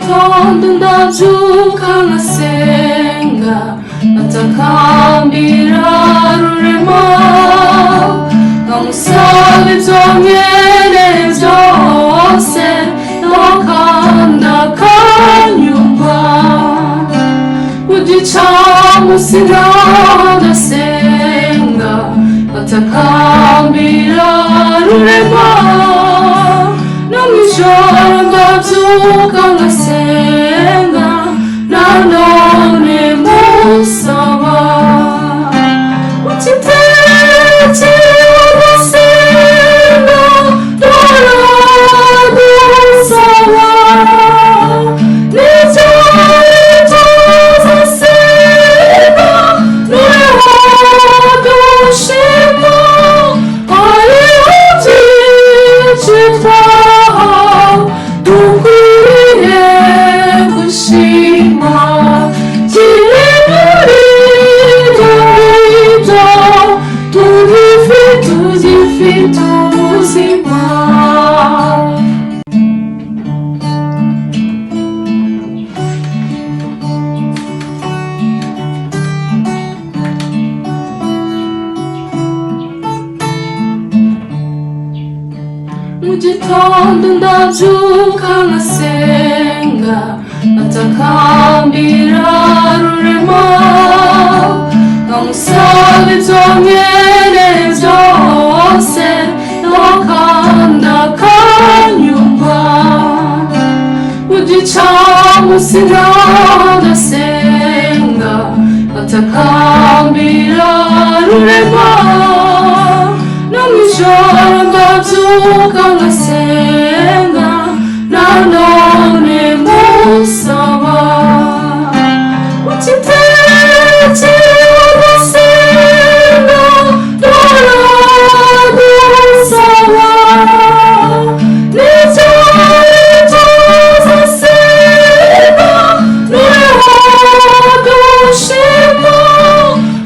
gitondo ndabyuka ngasenga, ngatakambira rurema, ngamusaba ibyo nkeneye byose, kandi akanyumva. Mu gicamunsi ndasenga, ngatakambira rurema, no mu ijoro ndabyuka ngasenga, nanone musaba. Mu gitekerezo ndasenga, ndagusaba, n'ibyo tuzasenga, nureho dushima, hariho byinshi dukwiriye gushima, kiri muri ibyo ngibyo, tugifite ubuzima. Mu gitondo ndabyuka ngasenga, ngatakambira rurema, ngamusaba ibyo nkeneye byose, kandi akanyumva. Mu gicamunsi ndasenga, ngatakambira rurema, no mu ijoro ndabyuka ngasenga, nanone musaba. Mu gitekerezo ndasenga, ndagusaba, n'ibyo tuzasenga, nureho dushima,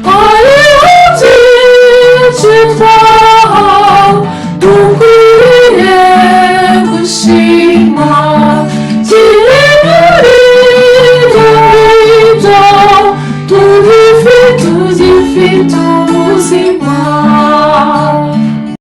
hariho byinshi dukwiriye gushima.